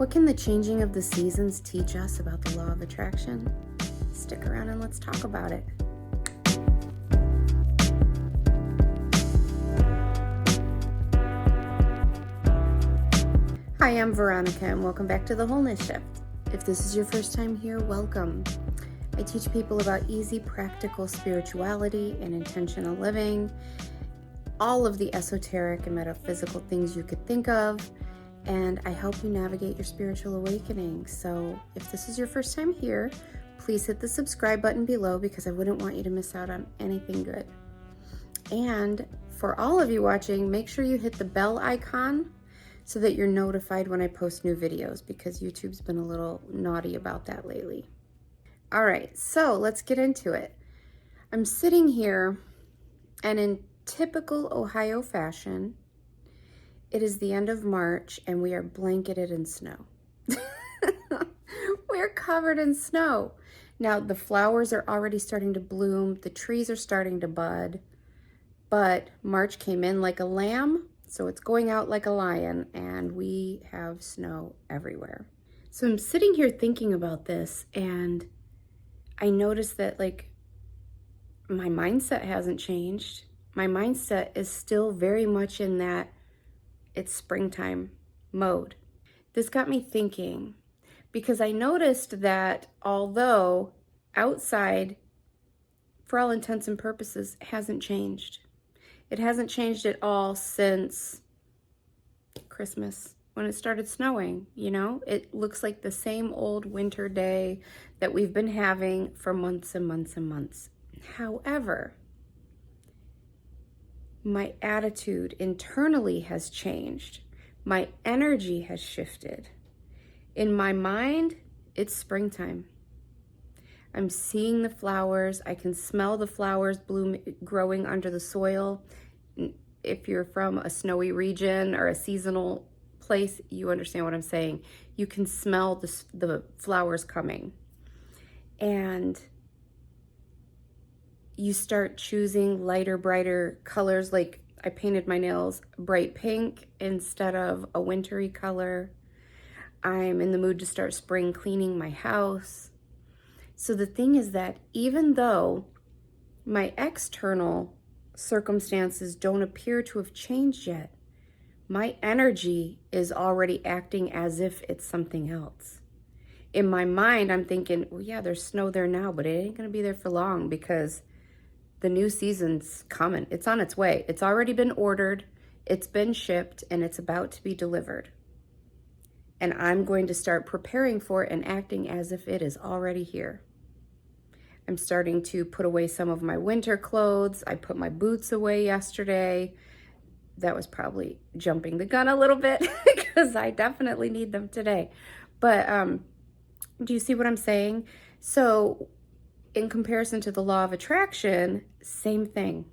What can the changing of the seasons teach us about the law of attraction? Stick around and let's talk about it. Hi, I'm Veronica and welcome back to the Wholeness Shift. If this is your first time here, welcome. I teach people about easy, practical spirituality and intentional living, all of the esoteric and metaphysical things you could think of, and I help you navigate your spiritual awakening. So if this is your first time here, please hit the subscribe button below because I wouldn't want you to miss out on anything good. And for all of you watching, make sure you hit the bell icon so that you're notified when I post new videos, because YouTube's been a little naughty about that lately. All right, so let's get into it. I'm sitting here, and in typical Ohio fashion, it is the end of March and we are blanketed in snow. We're covered in snow. Now the flowers are already starting to bloom, the trees are starting to bud, but March came in like a lamb, so it's going out like a lion, and we have snow everywhere. So I'm sitting here thinking about this, and I noticed that my mindset hasn't changed. My mindset is still very much in that it's springtime mode. This got me thinking, because I noticed that although outside, for all intents and purposes, hasn't changed. It hasn't changed at all since Christmas, when it started snowing, you know? It looks like the same old winter day that we've been having for months and months and months. However, my attitude internally has changed. My energy has shifted. In my mind, it's springtime. I'm seeing the flowers. I can smell the flowers growing under the soil. If you're from a snowy region or a seasonal place, you understand what I'm saying. You can smell the flowers coming. And you start choosing lighter, brighter colors. Like I painted my nails bright pink instead of a wintry color. I'm in the mood to start spring cleaning my house. So the thing is that even though my external circumstances don't appear to have changed yet, my energy is already acting as if it's something else. In my mind, I'm thinking, well, yeah, there's snow there now, but it ain't gonna be there for long because the new season's coming. It's on its way. It's already been ordered, it's been shipped, and it's about to be delivered. And I'm going to start preparing for it and acting as if it is already here. I'm starting to put away some of my winter clothes. I put my boots away yesterday. That was probably jumping the gun a little bit because I definitely need them today. But do you see what I'm saying? So in comparison to the law of attraction, same thing.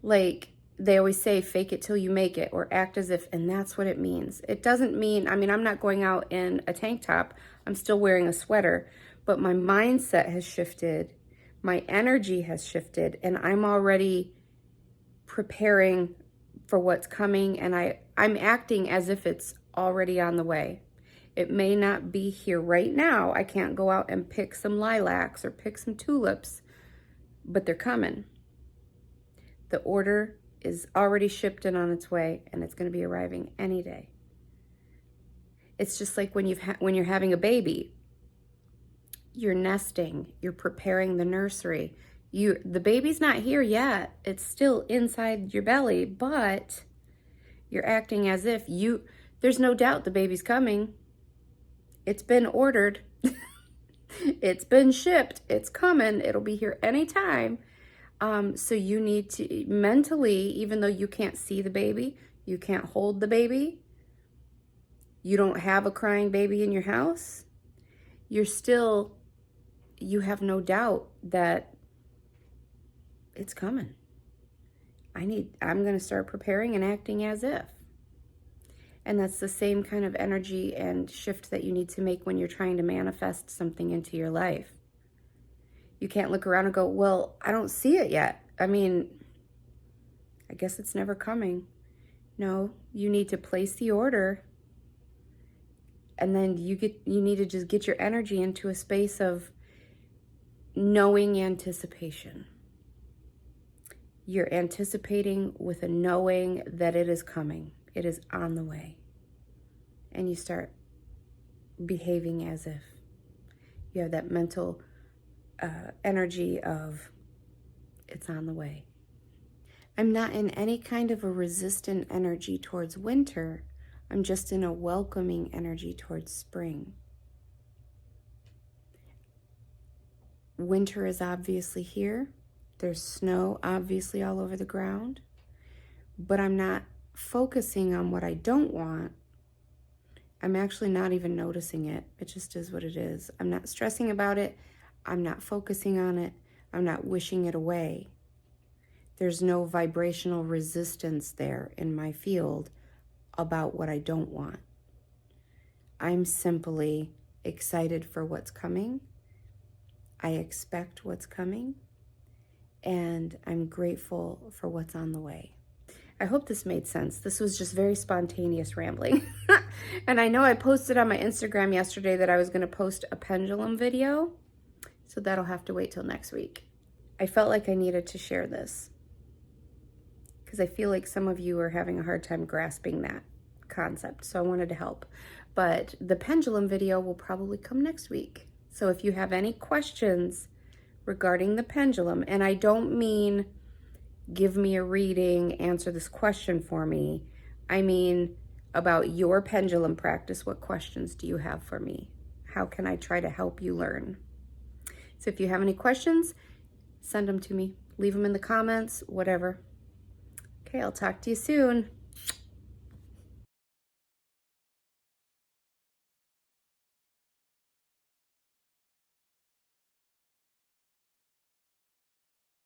Like they always say, fake it till you make it, or act as if, and that's what it means. It doesn't mean, I'm not going out in a tank top. I'm still wearing a sweater, but my mindset has shifted. My energy has shifted, and I'm already preparing for what's coming, and I'm acting as if it's already on the way. It may not be here right now. I can't go out and pick some lilacs or pick some tulips, but they're coming. The order is already shipped and on its way, and it's going to be arriving any day. It's just like when you're having a baby. You're nesting, you're preparing the nursery. The baby's not here yet. It's still inside your belly, but you're acting as if there's no doubt the baby's coming. It's been ordered. It's been shipped. It's coming. It'll be here anytime. So you need to mentally, even though you can't see the baby, you can't hold the baby, you don't have a crying baby in your house, you have no doubt that it's coming. I'm going to start preparing and acting as if. And that's the same kind of energy and shift that you need to make when you're trying to manifest something into your life. You can't look around and go, well, I don't see it yet. I guess it's never coming. No, you need to place the order And then you need to just get your energy into a space of knowing anticipation. You're anticipating with a knowing that it is coming. It is on the way. And you start behaving as if you have that mental energy of it's on the way. I'm not in any kind of a resistant energy towards winter. I'm just in a welcoming energy towards spring. Winter is obviously here. There's snow obviously all over the ground. But I'm not focusing on what I don't want. I'm actually not even noticing it. It just is what it is. I'm not stressing about it. I'm not focusing on it. I'm not wishing it away. There's no vibrational resistance there in my field about what I don't want. I'm simply excited for what's coming. I expect what's coming. And I'm grateful for what's on the way. I hope this made sense. This was just very spontaneous rambling. And I know I posted on my Instagram yesterday that I was going to post a pendulum video. So that'll have to wait till next week. I felt like I needed to share this because I feel like some of you are having a hard time grasping that concept. So I wanted to help. But the pendulum video will probably come next week. So if you have any questions regarding the pendulum, and I don't mean give me a reading, answer this question for me. I mean about your pendulum practice. What questions do you have for me? How can I try to help you learn? So if you have any questions, send them to me. Leave them in the comments, whatever. Okay, I'll talk to you soon.